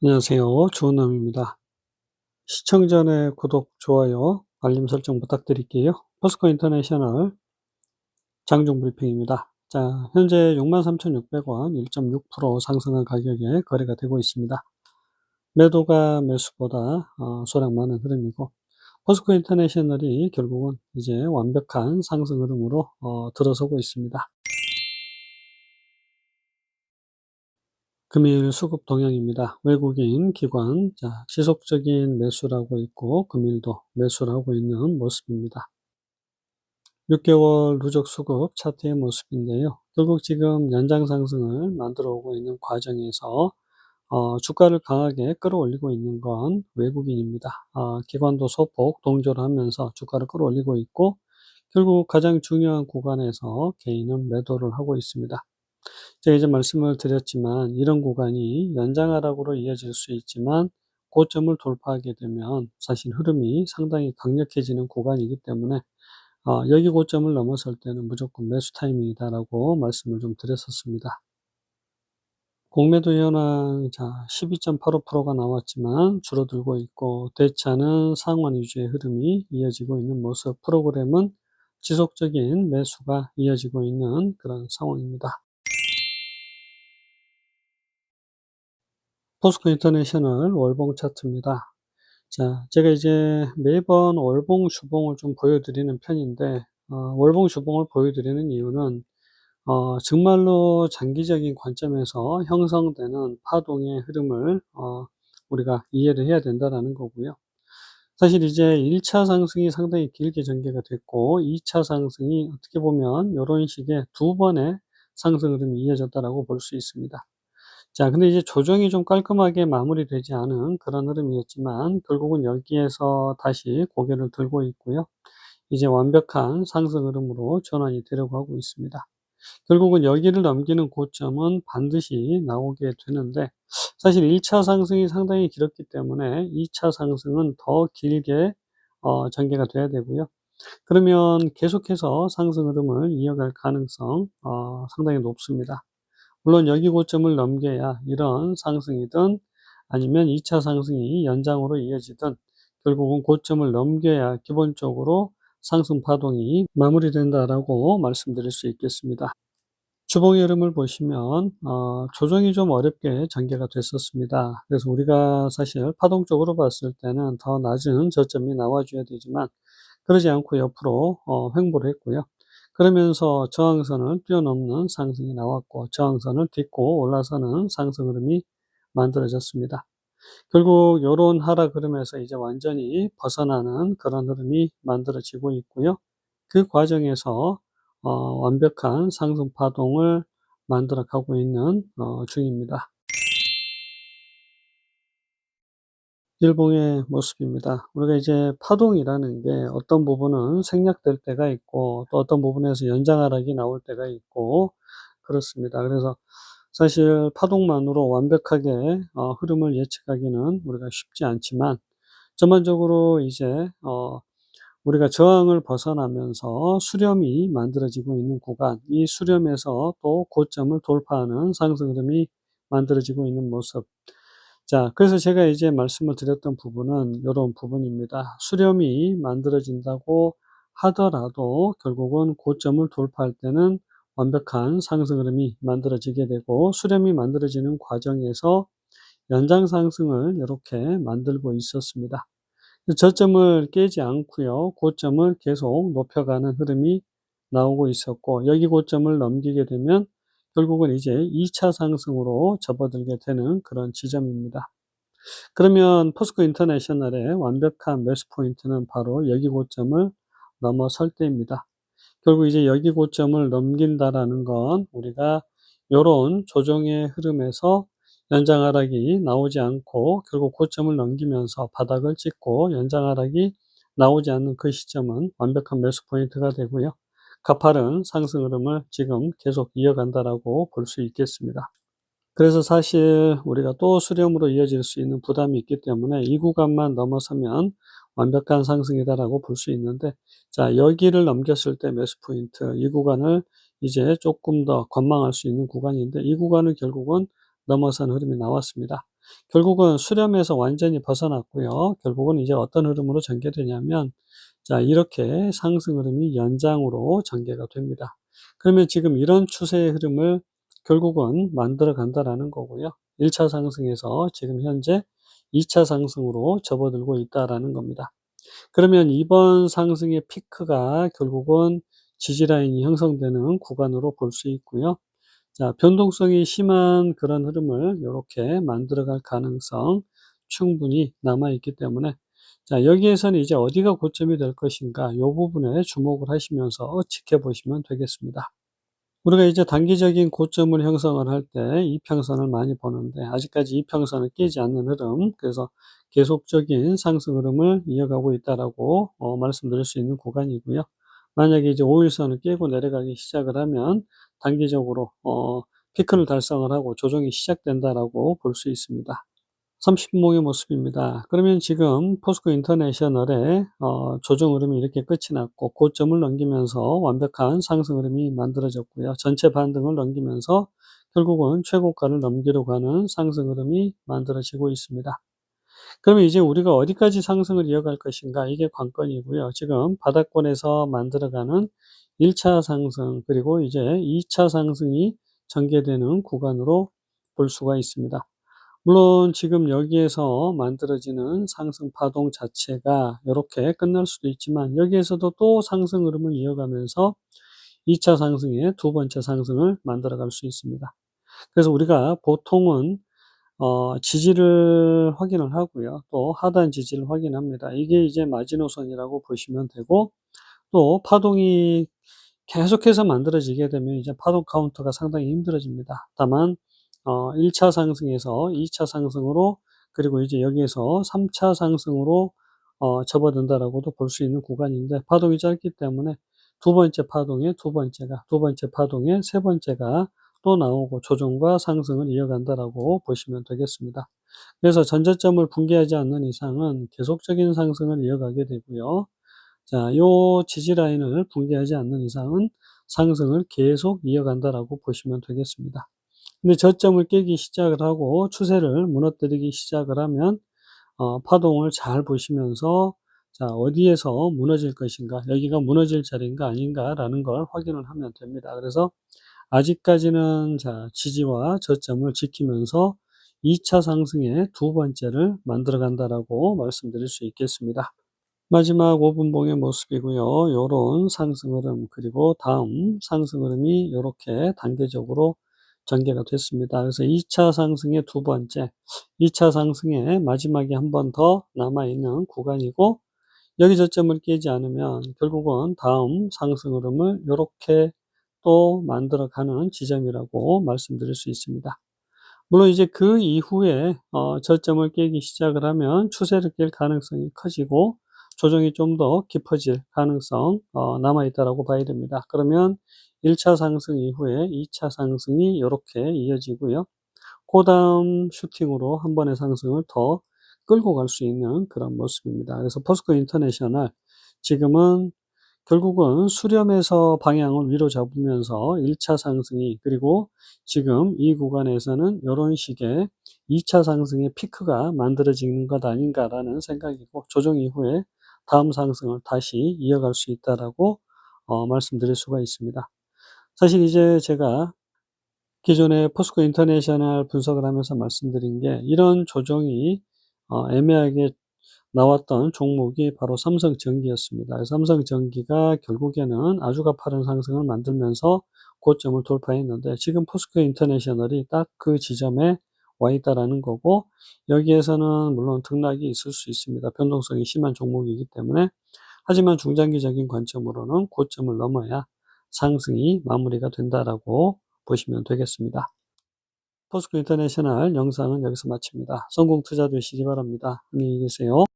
안녕하세요. 주원남입니다. 시청 전에 구독, 좋아요, 알림 설정 부탁드릴게요. 포스코 인터내셔널 장중 브리핑입니다. 자, 현재 63,600원 1.6% 상승한 가격에 거래가 되고 있습니다. 매도가 매수보다 소량 많은 흐름이고, 포스코 인터내셔널이 결국은 이제 완벽한 상승 흐름으로 들어서고 있습니다. 금일 수급 동향입니다. 외국인 기관, 자, 지속적인 매수를 하고 있고, 금일도 매수를 하고 있는 모습입니다. 6개월 누적 수급 차트의 모습인데요. 결국 지금 연장 상승을 만들어 오고 있는 과정에서 주가를 강하게 끌어올리고 있는 건 외국인입니다. 기관도 소폭 동조를 하면서 주가를 끌어올리고 있고, 결국 가장 중요한 구간에서 개인은 매도를 하고 있습니다. 제가 이제 말씀을 드렸지만 이런 구간이 연장 하락으로 이어질 수 있지만 고점을 돌파하게 되면 사실 흐름이 상당히 강력해지는 구간이기 때문에 여기 고점을 넘어설 때는 무조건 매수 타이밍이다라고 말씀을 좀 드렸었습니다. 공매도 현황, 자, 12.85%가 나왔지만 줄어들고 있고, 대차는 상환 위주의 흐름이 이어지고 있는 모습, 프로그램은 지속적인 매수가 이어지고 있는 그런 상황입니다. 포스코 인터내셔널 월봉 차트입니다. 자, 제가 이제 매번 월봉, 주봉을 좀 보여드리는 편인데, 월봉, 주봉을 보여드리는 이유는, 정말로 장기적인 관점에서 형성되는 파동의 흐름을, 우리가 이해를 해야 된다라는 거고요. 사실 이제 1차 상승이 상당히 길게 전개가 됐고, 2차 상승이 어떻게 보면 이런 식의 두 번의 상승 흐름이 이어졌다라고 볼 수 있습니다. 자, 근데 이제 조정이 좀 깔끔하게 마무리되지 않은 그런 흐름이었지만 결국은 여기에서 다시 고개를 들고 있고요. 이제 완벽한 상승 흐름으로 전환이 되려고 하고 있습니다. 결국은 여기를 넘기는 고점은 반드시 나오게 되는데, 사실 1차 상승이 상당히 길었기 때문에 2차 상승은 더 길게 전개가 돼야 되고요. 그러면 계속해서 상승 흐름을 이어갈 가능성 상당히 높습니다. 물론 여기 고점을 넘겨야 이런 상승이든 아니면 2차 상승이 연장으로 이어지든 결국은 고점을 넘겨야 기본적으로 상승 파동이 마무리된다라고 말씀드릴 수 있겠습니다. 주봉의 흐름을 보시면 조정이 좀 어렵게 전개가 됐었습니다. 그래서 우리가 사실 파동적으로 봤을 때는 더 낮은 저점이 나와줘야 되지만 그러지 않고 옆으로 횡보를 했고요. 그러면서 저항선을 뛰어넘는 상승이 나왔고, 저항선을 딛고 올라서는 상승 흐름이 만들어졌습니다. 결국 요런 하락 흐름에서 이제 완전히 벗어나는 그런 흐름이 만들어지고 있고요. 그 과정에서 완벽한 상승 파동을 만들어 가고 있는 중입니다. 일봉의 모습입니다. 우리가 이제 파동이라는 게 어떤 부분은 생략될 때가 있고 또 어떤 부분에서 연장 하락이 나올 때가 있고 그렇습니다. 그래서 사실 파동만으로 완벽하게 흐름을 예측하기는 우리가 쉽지 않지만 전반적으로 이제 우리가 저항을 벗어나면서 수렴이 만들어지고 있는 구간, 이 수렴에서 또 고점을 돌파하는 상승 흐름이 만들어지고 있는 모습. 자, 그래서 제가 이제 말씀을 드렸던 부분은 이런 부분입니다. 수렴이 만들어진다고 하더라도 결국은 고점을 돌파할 때는 완벽한 상승 흐름이 만들어지게 되고, 수렴이 만들어지는 과정에서 연장 상승을 이렇게 만들고 있었습니다. 저점을 깨지 않고요. 고점을 계속 높여가는 흐름이 나오고 있었고, 여기 고점을 넘기게 되면 결국은 이제 2차 상승으로 접어들게 되는 그런 지점입니다. 그러면 포스코 인터내셔널의 완벽한 매수 포인트는 바로 여기 고점을 넘어설 때입니다. 결국 이제 여기 고점을 넘긴다라는 건 우리가 요런 조정의 흐름에서 연장 하락이 나오지 않고 결국 고점을 넘기면서 바닥을 찍고 연장 하락이 나오지 않는 그 시점은 완벽한 매수 포인트가 되고요. 가파른 상승 흐름을 지금 계속 이어간다라고 볼 수 있겠습니다. 그래서 사실 우리가 또 수렴으로 이어질 수 있는 부담이 있기 때문에 이 구간만 넘어서면 완벽한 상승이다라고 볼 수 있는데, 자, 여기를 넘겼을 때 매수 포인트, 이 구간을 이제 조금 더 관망할 수 있는 구간인데 이 구간을 결국은 넘어선 흐름이 나왔습니다. 결국은 수렴에서 완전히 벗어났고요. 결국은 이제 어떤 흐름으로 전개되냐면, 자, 이렇게 상승 흐름이 연장으로 전개가 됩니다. 그러면 지금 이런 추세의 흐름을 결국은 만들어 간다라는 거고요. 1차 상승에서 지금 현재 2차 상승으로 접어들고 있다라는 겁니다. 그러면 이번 상승의 피크가 결국은 지지라인이 형성되는 구간으로 볼 수 있고요. 자, 변동성이 심한 그런 흐름을 요렇게 만들어갈 가능성 충분히 남아 있기 때문에, 자, 여기에서는 이제 어디가 고점이 될 것인가, 요 부분에 주목을 하시면서 지켜보시면 되겠습니다. 우리가 이제 단기적인 고점을 형성을 할 때 이평선을 많이 보는데, 아직까지 이평선을 깨지 않는 흐름, 그래서 계속적인 상승 흐름을 이어가고 있다라고 말씀드릴 수 있는 구간이고요. 만약에 이제 5일선을 깨고 내려가기 시작을 하면 단기적으로 피크를 달성을 하고 조정이 시작된다라고 볼 수 있습니다. 30분봉의 모습입니다. 그러면 지금 포스코 인터내셔널의 조정 흐름이 이렇게 끝이 났고, 고점을 넘기면서 완벽한 상승 흐름이 만들어졌고요. 전체 반등을 넘기면서 결국은 최고가를 넘기려고 하는 상승 흐름이 만들어지고 있습니다. 그러면 이제 우리가 어디까지 상승을 이어갈 것인가, 이게 관건이고요. 지금 바닥권에서 만들어가는 1차 상승, 그리고 이제 2차 상승이 전개되는 구간으로 볼 수가 있습니다. 물론 지금 여기에서 만들어지는 상승 파동 자체가 이렇게 끝날 수도 있지만, 여기에서도 또 상승 흐름을 이어가면서 2차 상승의 두 번째 상승을 만들어갈 수 있습니다. 그래서 우리가 보통은 지지를 확인을 하고요. 또 하단 지지를 확인합니다. 이게 이제 마지노선이라고 보시면 되고, 또 파동이 계속해서 만들어지게 되면 이제 파동 카운터가 상당히 힘들어집니다. 다만 1차 상승에서 2차 상승으로, 그리고 이제 여기에서 3차 상승으로 접어든다라고도 볼 수 있는 구간인데, 파동이 짧기 때문에 두 번째 파동의 두 번째가, 두 번째 파동의 세 번째가 또 나오고 조정과 상승을 이어간다라고 보시면 되겠습니다. 그래서 전저점을 붕괴하지 않는 이상은 계속적인 상승을 이어가게 되고요. 자, 요 지지 라인을 붕괴하지 않는 이상은 상승을 계속 이어간다라고 보시면 되겠습니다. 근데 저점을 깨기 시작을 하고 추세를 무너뜨리기 시작을 하면 파동을 잘 보시면서, 자, 어디에서 무너질 것인가, 여기가 무너질 자리인가 아닌가라는 걸 확인을 하면 됩니다. 그래서 아직까지는, 자, 지지와 저점을 지키면서 2차 상승의 두 번째를 만들어 간다라고 말씀드릴 수 있겠습니다. 마지막 5분봉의 모습이고요. 요런 상승 흐름, 그리고 다음 상승 흐름이 요렇게 단계적으로 전개가 됐습니다. 그래서 2차 상승의 두 번째, 2차 상승의 마지막에 한 번 더 남아있는 구간이고, 여기 저점을 깨지 않으면 결국은 다음 상승 흐름을 요렇게 또 만들어가는 지점이라고 말씀드릴 수 있습니다. 물론 이제 그 이후에 저점을 깨기 시작을 하면 추세를 깰 가능성이 커지고, 조정이 좀 더 깊어질 가능성 남아 있다라고 봐야 됩니다. 그러면 1차 상승 이후에 2차 상승이 요렇게 이어지고요. 그다음 슈팅으로 한 번의 상승을 더 끌고 갈 수 있는 그런 모습입니다. 그래서 포스코 인터내셔널 지금은 결국은 수렴에서 방향을 위로 잡으면서 1차 상승이, 그리고 지금 이 구간에서는 이런 식의 2차 상승의 피크가 만들어지는 것 아닌가라는 생각이고, 조정 이후에 다음 상승을 다시 이어갈 수 있다라고 말씀드릴 수가 있습니다. 사실 이제 제가 기존에 포스코 인터내셔널 분석을 하면서 말씀드린 게, 이런 조정이 애매하게 나왔던 종목이 바로 삼성전기였습니다. 삼성전기가 결국에는 아주 가파른 상승을 만들면서 고점을 돌파했는데, 지금 포스코 인터내셔널이 딱 그 지점에 와 있다라는 거고, 여기에서는 물론 등락이 있을 수 있습니다. 변동성이 심한 종목이기 때문에. 하지만 중장기적인 관점으로는 고점을 넘어야 상승이 마무리가 된다라고 보시면 되겠습니다. 포스코 인터내셔널 영상은 여기서 마칩니다. 성공 투자 되시기 바랍니다. 안녕히 계세요.